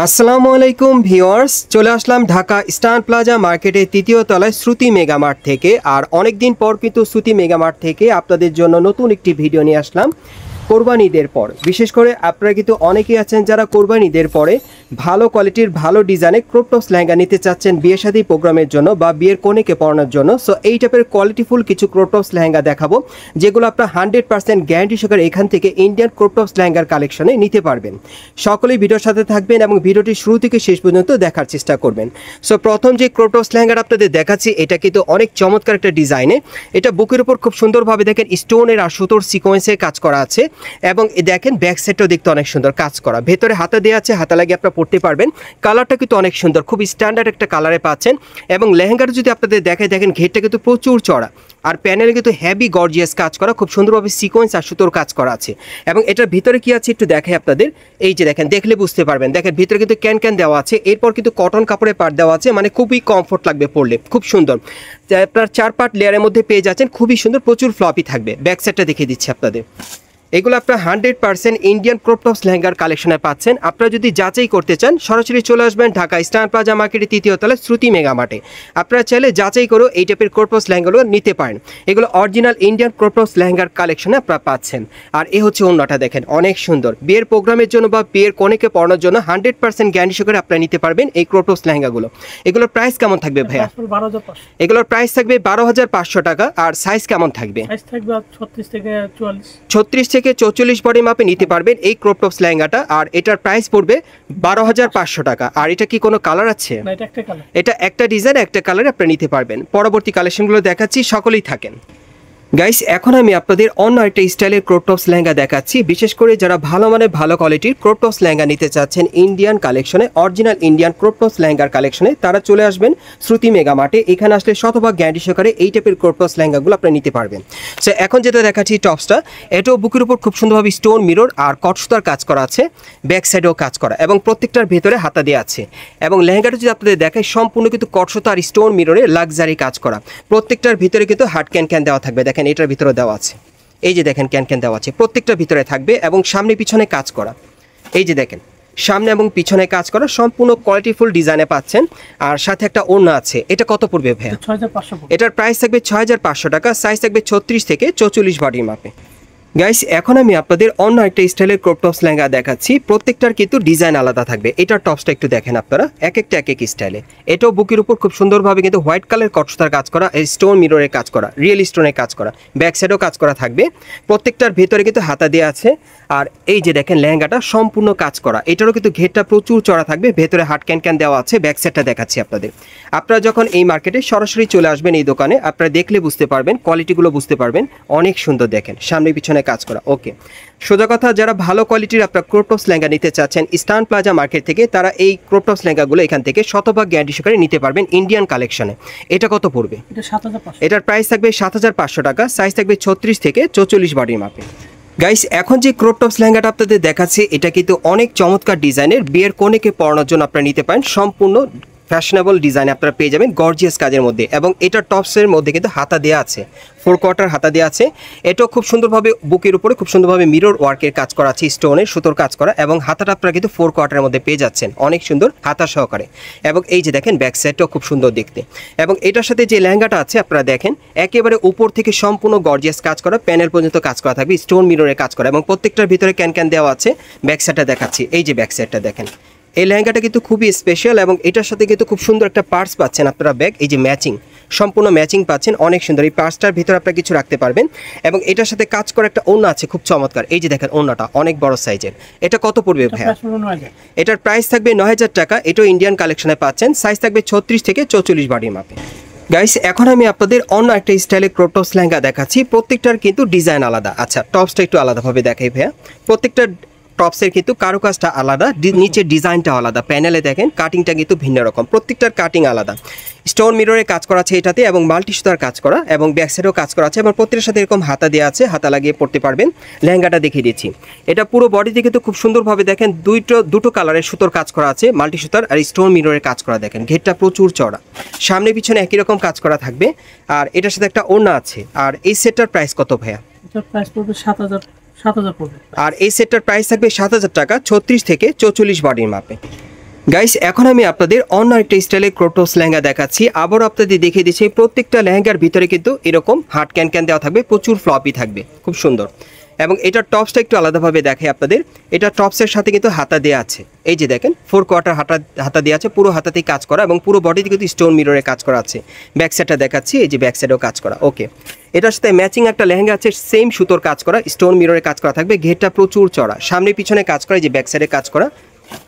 আসসালামু আলাইকুম ভিউয়ার্স, চলে আসলাম ঢাকা স্টার প্লাজা মার্কেটের তৃতীয় তলায় শ্রুতি মেগামার্ট থেকে। আর অনেক দিন পর কিন্তু শ্রুতি মেগামার্ট থেকে আপনাদের জন্য নতুন একটি ভিডিও নিয়ে আসলাম কোরবানি ঈদের পর। বিশেষ করে আপনারা কিন্তু অনেকেই আছেন যারা কোরবানি ঈদের পরে ভালো কোয়ালিটির ভালো ডিজাইনে ক্রপ টপস লেহেঙ্গা নিতে চাচ্ছেন বিয়ে শাদী প্রোগ্রামের জন্য বা বিয়ের কনেকে পরানোর জন্য। সো এই টাইপের কোয়ালিটিফুল কিছু ক্রপ টপস লেহেঙ্গা দেখাবো, যেগুলো আপনার 100% গ্যারান্টি সহকারে এখান থেকে ইন্ডিয়ান ক্রপ টপস লেহেঙ্গার কালেকশনে নিতে পারবেন। সকলেই ভিডিওর সাথে থাকবেন এবং ভিডিওটি শুরু থেকে শেষ পর্যন্ত দেখার চেষ্টা করবেন। সো প্রথম যে ক্রপ টপস লেহেঙ্গাটা আপনাদের দেখাচ্ছি, এটা কিন্তু অনেক চমৎকার একটা ডিজাইনে। এটা বুকের উপর খুব সুন্দরভাবে দেখেন স্টোনের আর সুতোর সিকোয়েন্সের কাজ করা আছে এবং দেখেন ব্যাক সাইডটাও দেখতে অনেক সুন্দর কাজ করা। ভেতরে হাতা দেওয়া আছে, হাতা লাগিয়ে আপনারা পড়তে পারবেন। কালারটা কিন্তু অনেক সুন্দর, খুব স্ট্যান্ডার্ড একটা কালারে পাচ্ছেন। এবং লেহেঙ্গাটা যদি আপনাদের দেখায়, দেখেন ঘেরটা কিন্তু প্রচুর চড়া আর প্যানেলে কিন্তু হেভি গর্জিয়াস কাজ করা, খুব সুন্দরভাবে সিকোয়েন্স আর সুতোর কাজ করা আছে। এবং এটার ভিতরে কি আছে একটু দেখাই আপনাদের, এই যে দেখেন, দেখলে বুঝতে পারবেন। দেখেন ভিতরে কিন্তু ক্যান দেওয়া আছে, এরপর কিন্তু কটন কাপড়ে পাট দেওয়া আছে, মানে খুবই কমফোর্ট লাগবে পরলে, খুব সুন্দর। আপনার 4 পার্ট লেয়ারের মধ্যে পেয়ে যাচ্ছেন, খুবই সুন্দর, প্রচুর ফ্লপি থাকবে। ব্যাক সাইডটা দেখিয়ে দিচ্ছি আপনাদের। এগুলো আপনারা 100% ইন্ডিয়ান ক্রপ টপস লেহেঙ্গার কালেকশনে পাচ্ছেন। আপনারা যদি যাচাই করতে চান সরাসরি চলে আসবেন ঢাকা স্টার প্লাজা মার্কেটের তৃতীয় তলায় শ্রুতি মেগা মার্টে। আপনারা চাইলে যাচাই করে এই টাইপের ক্রপ টপস লেহেঙ্গাগুলো নিতে পারেন। এগুলো অরিজিনাল ইন্ডিয়ান ক্রপ টপস লেহেঙ্গার কালেকশনে আপনারা পাচ্ছেন। আর এই হচ্ছে ওড়নাটা, দেখেন অনেক সুন্দর। বিয়ের প্রোগ্রামের জন্য বা বিয়ের কনেকে পরানোর জন্য 100% গ্যারান্টি সহকারে আপনারা নিতে পারবেন এই ক্রপ টপস লেহেঙ্গাগুলো। এগুলোর প্রাইস কেমন থাকবে ভাইয়া? এগুলোর প্রাইস থাকবে 12,500 টাকা। আর সাইজ কেমন থাকবে? 36 থেকে 44 বডি মাপে নিতে পারবেন এই ক্রপ টপস লেহেঙ্গাটা। আর এটার প্রাইস পড়বে 12,500 টাকা। আর এটা কি কোনো কালার আছে? এটা একটা ডিজাইন, একটা কালারে আপনারা নিতে পারবেন। পরবর্তী কালেকশনগুলো দেখাচ্ছি, সকলেই থাকেন। গাইস, এখন আমি আপনাদের অন্য একটা স্টাইলের ক্রপ টপস লেহেঙ্গা দেখাচ্ছি। বিশেষ করে যারা ভালো মানের ভালো কোয়ালিটির ক্রপ টপস লেহেঙ্গা নিতে চাচ্ছেন ইন্ডিয়ান কালেকশনে, অরিজিনাল ইন্ডিয়ান ক্রপ টপস লেহেঙ্গার কালেকশনে, তারা চলে আসবেন শ্রুতি মেগা মার্টে। এখানে আসলে শতভাগ গ্যারান্টি সহকারে এই টাইপের ক্রপ টপস লেহেঙ্গাগুলো আপনারা নিতে পারবেন। সো এখন যেটা দেখাচ্ছি টপসটা, এটাও বুকের উপর খুব সুন্দরভাবে স্টোন মিরর আর কটসুতার কাজ করা আছে, ব্যাক সাইডেও কাজ করা এবং প্রত্যেকটার ভেতরে হাতা দেওয়া আছে। এবং লেহেঙ্গাটা যদি আপনাদের দেখায়, সম্পূর্ণ কিন্তু কটসুতা আর স্টোন মিররে লাক্সারি কাজ করা। প্রত্যেকটার ভিতরে কিন্তু হার্ড ক্যান দেওয়া থাকবে, দেখেন এটার ভিতরে দেওয়া আছে, এই যে দেখেন ক্যান দেওয়া আছে, প্রত্যেকটা ভিতরে থাকবে এবং সামনে পিছনে কাজ করা। এই যে দেখেন সামনে এবং পিছনে কাজ করা, সম্পূর্ণ কোয়ালিটিফুল ডিজাইনে পাচ্ছেন। আর সাথে একটা ওড়না আছে। এটা কত পড়বে ভাইয়া? 6500। এটার প্রাইস থাকবে 6500 টাকা। সাইজ থাকবে 36 থেকে 44 বডির মাপে। গাইস, এখন আমি আপনাদের অন্য একটা স্টাইলের ক্রপ টপস লেহেঙ্গা দেখাচ্ছি। প্রত্যেকটার কিন্তু ডিজাইন আলাদা থাকবে। এটার টপসটা একটু দেখেন আপনারা, এক একটা এক এক স্টাইলে। এটাও বুকের উপর খুব সুন্দরভাবে কিন্তু হোয়াইট কালার কটসুতার কাজ করা, স্টোন মিররের কাজ করা, রিয়েল স্টোনের কাজ করা, ব্যাক সাইডেও কাজ করা থাকবে। প্রত্যেকটার ভেতরে কিন্তু হাতা দেওয়া আছে। আর এই যে দেখেন লেহেঙ্গাটা সম্পূর্ণ কাজ করা, এটারও কিন্তু ঘেরটা প্রচুর চড়া থাকবে, ভেতরে হার্ড ক্যান দেওয়া আছে। ব্যাক সাইডটা দেখাচ্ছি আপনাদের। আপনারা যখন এই মার্কেটে সরাসরি চলে আসবেন এই দোকানে, আপনারা দেখলে বুঝতে পারবেন, কোয়ালিটিগুলো বুঝতে পারবেন, অনেক সুন্দর। দেখেন সামনে পিছনে কাজ করা। ওকে, সোজা কথা, যারা ভালো কোয়ালিটির আপনার ক্রপ টপস লেহেঙ্গা নিতে চাচ্ছেন স্টার প্লাজা মার্কেট থেকে, তারা এই ক্রপ টপস লেহেঙ্গাগুলো এখান থেকে শতভাগ গ্যারান্টি সহকারে নিতে পারবেন ইন্ডিয়ান কালেকশনে। এটা কত পড়বে? এটার প্রাইস থাকবে 7500 টাকা। সাইজ থাকবে 36 থেকে 44 বডির মাপে। গাইস, এখন যে ক্রপ টপস লেহেঙ্গাটা আপনাদের দেখাচ্ছি, এটা কিন্তু অনেক চমৎকার ডিজাইনের, বিয়ের কনেকে পরানোর জন্য আপনারা নিতে পারেন। সম্পূর্ণ ফ্যাশনেবল ডিজাইন আপনারা পেয়ে যাবেন গর্জিয়াস কাজের মধ্যে। এবং এটা টপসের মধ্যে কিন্তু হাতা দেওয়া আছে, 4 কোয়ার্টার হাতা দেওয়া আছে। এটাও খুব সুন্দরভাবে বুকের উপরে খুব সুন্দরভাবে মিরর ওয়ার্কের কাজ করা আছে, স্টোনের সুতোর কাজ করা। এবং হাতাটা আপনারা কিন্তু 4 কোয়ার্টারের মধ্যে পেয়ে যাচ্ছেন, অনেক সুন্দর হাতা সহকারে। এবং এই যে দেখেন ব্যাক সাইডটাও খুব সুন্দর দেখতে। এবং এটার সাথে যে লেহেঙ্গাটা আছে আপনারা দেখেন, একেবারে উপর থেকে সম্পূর্ণ গর্জিয়াস কাজ করা, প্যানেল পর্যন্ত কাজ করা থাকবে, স্টোন মিররের কাজ করা। এবং প্রত্যেকটার ভিতরে ক্যান দেওয়া আছে। ব্যাক সাইডটা দেখাচ্ছি, এই যে ব্যাক সাইডটা দেখেন। এই লেহেঙ্গাটা কিন্তু খুবই স্পেশাল এবং এটার সাথে কিন্তু খুব সুন্দর একটা পার্স পাচ্ছেন আপনারা, ব্যাগ, এই যে ম্যাচিং, সম্পূর্ণ ম্যাচিং পাচ্ছেন, অনেক সুন্দর। এই পার্সটার ভিতরে আপনারা কিছু রাখতে পারবেন। এবং এটার সাথে কাজ করা একটা ওড়না আছে, খুব চমৎকার। এই যে দেখেন ওড়নাটা অনেক বড় সাইজের। এটা কত পড়বে ভাইয়া? এটার প্রাইস থাকবে 9000 টাকা। এটাও ইন্ডিয়ান কালেকশনে পাচ্ছেন। সাইজ থাকবে 36 থেকে 44 বডির মাপে। গাইস, এখন আমি আপনাদের অন্য একটা স্টাইলের ক্রপ টপস লেহেঙ্গা দেখাচ্ছি। প্রত্যেকটার কিন্তু ডিজাইন আলাদা। আচ্ছা, টপসটা একটু আলাদাভাবে দেখাই ভাইয়া। প্রত্যেকটা টপসের কিন্তু কারুকাজটা আলাদা, নিচের ডিজাইনটা আলাদা, প্যানেলে দেখেন কাটিংটা কিন্তু ভিন্ন রকম, প্রত্যেকটার কাটিং আলাদা। স্টোন মিররের কাজ করা আছে এটাতে এবং মাল্টি সুতার কাজ করা এবং ব্যাক সাইডেও কাজ করা আছে এবং প্রত্যেকটার সাথে এরকম হাতা দেওয়া আছে, হাতা লাগিয়ে পড়তে পারবেন। লেহেঙ্গাটা দেখিয়ে দিচ্ছি। এটা পুরো বডিতে কিন্তু খুব সুন্দরভাবে দেখেন দুটো কালারের সুতোর কাজ করা আছে, মাল্টি সুতার আর স্টোন মিররের কাজ করা। দেখেন ঘেরটা প্রচুর চড়া, সামনে পিছনে একই রকম কাজ করা থাকবে। আর এটার সাথে একটা ওড়না আছে। আর এই সেটটার প্রাইস কত ভাইয়া? এটার প্রাইস পড়বে 7000 পড়বে। আর এই সেটটার প্রাইস থাকবে 7000 টাকা, 36 থেকে 44 বডির মাপে। গাইস এখন আমি আপনাদের অন্য একটা স্টাইলের ক্রোপটপস লেহেঙ্গা দেখাচ্ছি। আবার আপনাদের দেখিয়ে দিচ্ছি প্রত্যেকটা লেহেঙ্গার ভিতরে কিন্তু এরকম হার্ড ক্যান দেওয়া থাকবে, প্রচুর ফ্লপি থাকবে, খুব সুন্দর। এবং এটার টপসটা একটু আলাদাভাবে দেখাই আপনাদের। এটা টপসের সাথে কিন্তু হাতা দেওয়া আছে, এই যে দেখেন 4 কোয়ার্টার হাতা দেওয়া আছে, পুরো হাতাতেই কাজ করা এবং পুরো বডিতে কিন্তু স্টোন মিররে কাজ করা আছে। ব্যাক সাইডটা দেখাচ্ছি, এই যে ব্যাক সাইডেও কাজ করা। ওকে, এটার সাথে ম্যাচিং একটা লেহেঙ্গা আছে, সেম সুতোর কাজ করা, স্টোন মিররে কাজ করা থাকবে, ঘেরটা প্রচুর চড়া, সামনে পিছনে কাজ করা, এই যে ব্যাক সাইডে কাজ করা,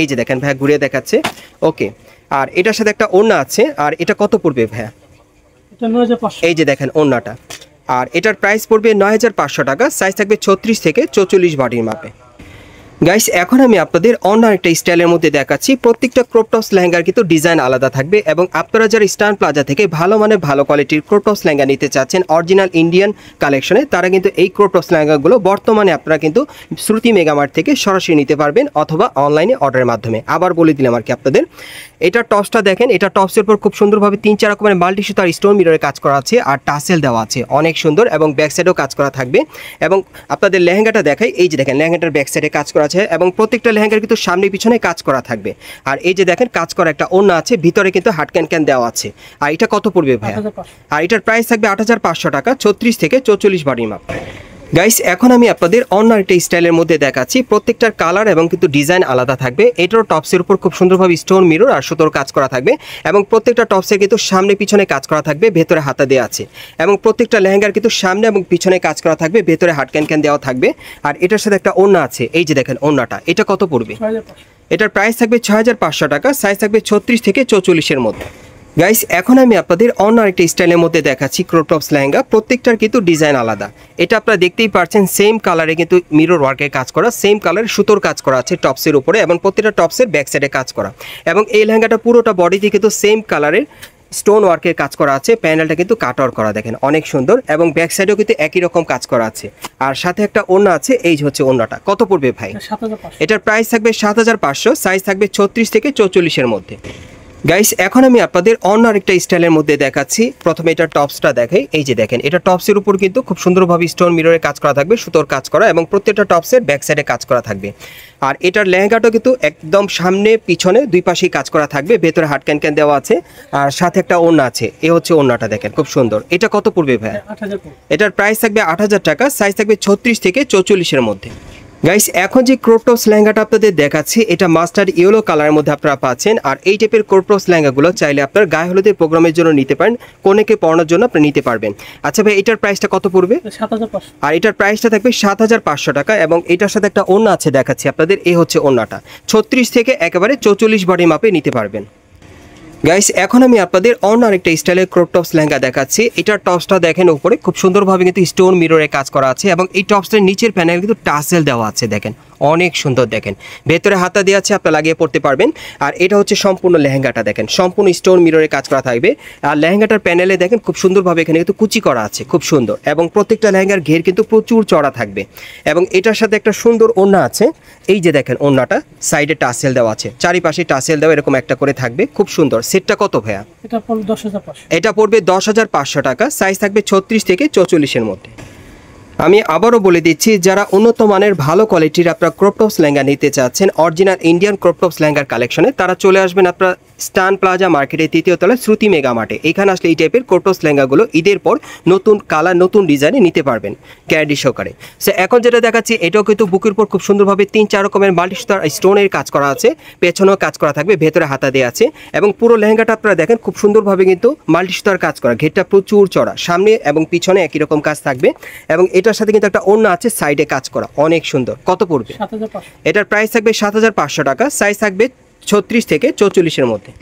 এই যে দেখেন ভাইয়া ঘুরিয়ে দেখাচ্ছে। ওকে, আর এটার সাথে একটা ওড়না আছে। আর এটা কত পড়বে ভাইয়া? এই যে দেখেন ওড়নাটা, আর এটার প্রাইস পড়বে 9500 টাকা। সাইজ থাকবে 36 থেকে 44 বডির মাপে। গাইস এখন আমি আপনাদের অন্য একটা স্টাইলের মধ্যে দেখাচ্ছি। প্রত্যেকটা ক্রপটপস লেহেঙ্গার কিন্তু ডিজাইন আলাদা থাকবে এবং আপনারা যারা স্টান প্লাজা থেকে ভালো মানের ভালো কোয়ালিটির ক্রপটপস লেহেঙ্গা নিতে চাচ্ছেন অরিজিনাল ইন্ডিয়ান কালেকশনে, তারা কিন্তু এই ক্রপটপস লেহেঙ্গাগুলো বর্তমানে আপনারা কিন্তু শ্রুতি মেগামার্ট থেকে সরাসরি নিতে পারবেন অথবা অনলাইনে অর্ডারের মাধ্যমে। আবার বলে দিলাম আর কি আপনাদের, এটা টপসটা দেখেন, এটা টপসের উপর খুব সুন্দরভাবে 3-4 রকমের মাল্টি সুতার স্টোন মিররে কাজ করা আছে আর টাসেল দেওয়া আছে, অনেক সুন্দর এবং ব্যাক সাইডেও কাজ করা থাকবে। এবং আপনাদের লেহেঙ্গাটা দেখাই, এই যে দেখেন লেহেঙ্গাটার ব্যাক সাইডে কাজ করা আছে এবং প্রত্যেকটা লেহেঙ্গার কিন্তু সামনে পিছনে কাজ করা থাকবে। আর এই যে দেখেন কাজ করা একটা ওড়না আছে, ভিতরে কিন্তু হার্ড ক্যান দেওয়া আছে। আর এটা কত পড়বে ভাইয়া? আর এটার প্রাইস থাকবে 8500 টাকা, 36 থেকে 44 বডির মাপ। গাইস এখন আমি আপনাদের অন্য একটা স্টাইলের মধ্যে দেখাচ্ছি। প্রত্যেকটার কালার এবং কিন্তু ডিজাইন আলাদা থাকবে। এটার টপসের উপর খুব সুন্দরভাবে স্টোন মিরর আর সুতোর কাজ করা থাকবে এবং প্রত্যেকটা টপসের কিন্তু সামনে পিছনে কাজ করা থাকবে, ভেতরে হাতা দেওয়া আছে এবং প্রত্যেকটা লেহেঙ্গার কিন্তু সামনে এবং পিছনে কাজ করা থাকবে, ভেতরে হার্ড ক্যান দেওয়া থাকবে। আর এটার সাথে একটা ওড়না আছে, এই যে দেখেন ওড়নাটা, এটা কত পড়বে? এটার প্রাইস থাকবে 6500 টাকা, সাইজ থাকবে 36 থেকে 44-এর মধ্যে। গাইস এখন আমি আপনাদের অন্য আরেকটা স্টাইলের মধ্যে দেখাচ্ছি ক্রপটপস লেহেঙ্গা। প্রত্যেকটার কিন্তু ডিজাইন আলাদা। এটা আপনারা দেখতেই পাচ্ছেন সেম কালারে কিন্তু মিরর ওয়ার্কের কাজ করা, সেম কালারের সুতোর কাজ করা আছে টপসের উপরে এবং প্রত্যেকটা টপসের ব্যাক সাইডে কাজ করা। এবং এই লেহেঙ্গাটা পুরোটা বডিতে কিন্তু সেম কালারের স্টোন ওয়ার্কের কাজ করা আছে, প্যানেলটা কিন্তু কাট আউট করা, দেখেন অনেক সুন্দর এবং ব্যাক সাইডেও কিন্তু একই রকম কাজ করা আছে। আর সাথে একটা ওড়না আছে, এই হচ্ছে ওড়নাটা। কত পড়বে ভাই? এটার প্রাইস থাকবে 7500, সাইজ থাকবে 36 থেকে 44-এর মধ্যে। গাইস এখন আমি আপনাদের অন্য আরেকটা স্টাইলের মধ্যে দেখাচ্ছি। প্রথমে এটা টপসটা দেখাই, এই যে দেখেন এটা টপসের উপর কিন্তু খুব সুন্দরভাবে স্টোন মিররে কাজ করা থাকবে, সুতোর কাজ করা এবং প্রত্যেকটা টপসের ব্যাক সাইডে কাজ করা থাকবে। আর এটার লেহেঙ্গাটা কিন্তু একদম সামনে পিছনে দুই পাশেই কাজ করা থাকবে, ভেতরে হার্ড ক্যান দেওয়া আছে আর সাথে একটা ওড়না আছে। এ হচ্ছে ওড়নাটা, দেখেন খুব সুন্দর। এটা কত পড়বে ভাই? এটার প্রাইস থাকবে 8000 টাকা, সাইজ থাকবে 36 থেকে 44-এর মধ্যে। গাইস এখন যে ক্রপটপস লেহেঙ্গাটা আপনাদের দেখাচ্ছি, এটা মাস্টার্ড ইয়েলো কালারের মধ্যে আপনারা পাচ্ছেন। আর এই টাইপের ক্রপটপস লেহেঙ্গাগুলো চাইলে আপনার গায়ে হলুদের প্রোগ্রামের জন্য নিতে পারেন, কনেকে পরানোর জন্য আপনি নিতে পারবেন। আচ্ছা ভাই, এটার প্রাইসটা কত পড়বে? 7500। আর এটার প্রাইসটা থাকবে 7500 টাকা এবং এটার সাথে একটা ওড়না আছে, দেখাচ্ছি আপনাদের। এই হচ্ছে ওড়নাটা, 36 থেকে একেবারে 44 বডি মাপে নিতে পারবেন। গাইস এখন আমি আপনাদের অন্য আরেকটা স্টাইলের ক্রপটপস লেহেঙ্গা দেখাচ্ছি। এটার টপসটা দেখেন উপরে খুব সুন্দরভাবে কিন্তু স্টোন মিররে কাজ করা আছে এবং এই টপসটার নিচের প্যানেল কিন্তু টাসেল দেওয়া আছে, দেখেন অনেক সুন্দর। দেখেন ভেতরে হাতা দেওয়া আছে, আপনারা লাগিয়ে পড়তে পারবেন। আর এটা হচ্ছে সম্পূর্ণ লেহেঙ্গাটা, দেখেন সম্পূর্ণ স্টোন মিররে কাজ করা থাকবে। আর লেহেঙ্গাটার প্যানেলে দেখেন খুব সুন্দরভাবে এখানে কিন্তু কুচি করা আছে, খুব সুন্দর। এবং প্রত্যেকটা লেহেঙ্গার ঘের কিন্তু প্রচুর চড়া থাকবে এবং এটার সাথে একটা সুন্দর ওড়না আছে, এই যে দেখেন ওড়নাটা সাইডে টাসেল দেওয়া আছে, চারিপাশে টাসেল দেওয়া এরকম একটা করে থাকবে, খুব সুন্দর। সেটটা কত ভাইয়া? এটা পড়বে 10500। এটা পড়বে 10500 টাকা, সাইজ থাকবে 36 থেকে 44-এর মধ্যে। আমি আবারও বলে দিচ্ছি, যারা উন্নত মানের ভালো কোয়ালিটির আপনারা ক্রপটপস লেহেঙ্গা নিতে চাচ্ছেন অরিজিনাল ইন্ডিয়ান ক্রপটপস লেহেঙ্গার কালেকশনে, তারা চলে আসবেন আপনার স্টান প্লাজা মার্কেটের 3য় তলায় শ্রুতি মেগা মার্টে। এখানে আসলে এই টাইপের ক্রপটপস লেহেঙ্গাগুলো ঈদের পর নতুন কালার নতুন ডিজাইনে নিতে পারবেন গ্যারান্টি সহকারে। সো এখন যেটা দেখাচ্ছি, এটাও কিন্তু বুকের উপর খুব সুন্দরভাবে 3-4 রকমের মাল্টি স্টোনের কাজ করা আছে, পেছনেও কাজ করা থাকবে, ভেতরে হাতা দেওয়া আছে এবং পুরো লেহেঙ্গাটা আপনারা দেখেন খুব সুন্দরভাবে কিন্তু মাল্টি স্টোর কাজ করা, ঘেরটা প্রচুর চড়া, সামনে এবং পিছনে একই রকম কাজ থাকবে এবং এটার সাথে কিন্তু একটা ওড়না আছে সাইডে কাজ করা, অনেক সুন্দর। কত পড়বে? 7500। এটার প্রাইস থাকবে 7500 টাকা, সাইজ থাকবে 36 থেকে 44-এর মধ্যে।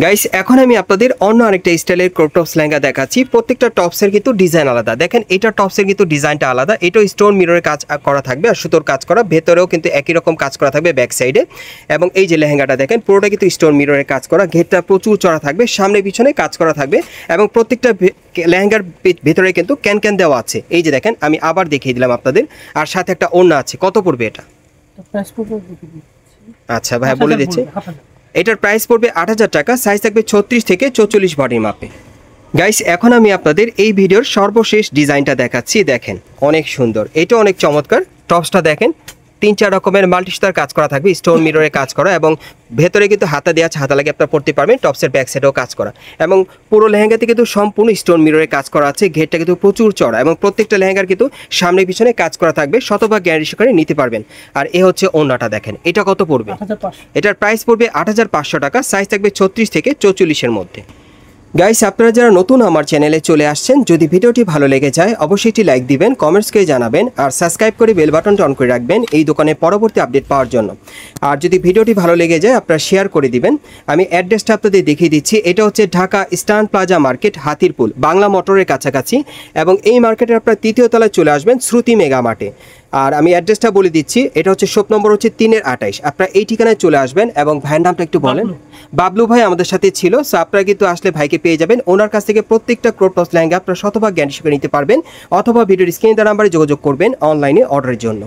গাইস এখন আমি আপনাদের অন্য আরেকটা স্টাইলের ক্রপটপস লেহেঙ্গা দেখাচ্ছি। প্রত্যেকটা টপসের কিন্তু ডিজাইন আলাদা, দেখেন এটা টপসের কিন্তু ডিজাইনটা আলাদা, এটাও স্টোন মিররের কাজ করা থাকবে আর সুতোর কাজ করা, ভেতরেও কিন্তু একই রকম কাজ করা থাকবে ব্যাক সাইডে। এবং এই যে লেহেঙ্গাটা দেখেন পুরোটা কিন্তু স্টোন মিররের কাজ করা, ঘেরটা প্রচুর চড়া থাকবে, সামনে পিছনে কাজ করা থাকবে এবং প্রত্যেকটা লেহেঙ্গার ভেতরে কিন্তু ক্যান দেওয়া আছে, এই যে দেখেন আমি আবার দেখিয়ে দিলাম আপনাদের। আর সাথে একটা ওড়না আছে। কত পড়বে এটা? আচ্ছা ভাই বলে দিচ্ছি, এটার প্রাইস পড়বে 8000 টাকা, সাইজ থাকবে 36 থেকে 44 বডির মাপে। গাইস এখন আমি আপনাদের এই ভিডিওর সর্বশেষ ডিজাইনটা দেখাচ্ছি, দেখেন অনেক সুন্দর, এটা অনেক চমৎকার। টপসটা দেখেন 3-4 রকমের মাল্টি সুতার কাজ করা থাকবে, স্টোন মিররে কাজ করা, এবং ভেতরে কিন্তু হাতা দেওয়া আছে, হাতা লাগে আপনারা পড়তে পারবেন। টপসের ব্যাক সাইডেও কাজ করা, এবং পুরো লেহেঙ্গাতে কিন্তু সম্পূর্ণ স্টোন মিররে কাজ করা আছে। ঘেরটা কিন্তু প্রচুর চড়া, এবং প্রত্যেকটা লেহেঙ্গার কিন্তু সামনে পিছনে কাজ করা থাকবে, শতভাগ গ্যারান্টি সহকারে নিতে পারবেন। আর এ হচ্ছে ওড়নাটা, দেখেন এটা কত পড়বে। এটার প্রাইস পড়বে 8500 টাকা, সাইজ থাকবে 36 থেকে 44-এর মধ্যে। গাইস, আপনারা যারা নতুন আমার চ্যানেলে চলে আসছেন, যদি ভিডিওটি ভালো লেগে যায় অবশ্যই একটি লাইক দিবেন, কমেন্টস করে জানাবেন, আর সাবস্ক্রাইব করে বেল বাটনটা অন করে রাখবেন এই দোকানের পরবর্তী আপডেট পাওয়ার জন্য। আর যদি ভিডিওটি ভালো লেগে যায় আপনারা শেয়ার করে দিবেন। আমি অ্যাড্রেসটা আপনাদের দেখিয়ে দিচ্ছি। এটা হচ্ছে Dhaka eastern plaza market, Hatirpul, Bangla মোটরের কাছাকাছি, এবং এই মার্কেটের আপনারা 3য় তলায় চলে আসবেন শ্রুতি মেগা মার্টে। আর আমি অ্যাড্রেসটা বলে দিচ্ছি, এটা হচ্ছে শপ নম্বর হচ্ছে 3-28। আপনারা এই ঠিকানায় চলে আসবেন, এবং ভাইয়ের নামটা একটু বলেন। বাবলু ভাই আমাদের সাথে ছিল। সো আপনারা কিন্তু আসলে ভাইকে পেয়ে যাবেন। ওনার কাছ থেকে প্রত্যেকটা ক্রপ টপস লেহেঙ্গা আপনারা শতভাগ গ্যারান্টি সহকারে নিতে পারবেন, অথবা ভিডিওর স্ক্রিনে দেওয়া নাম্বারে যোগাযোগ করবেন অনলাইনে অর্ডারের জন্য।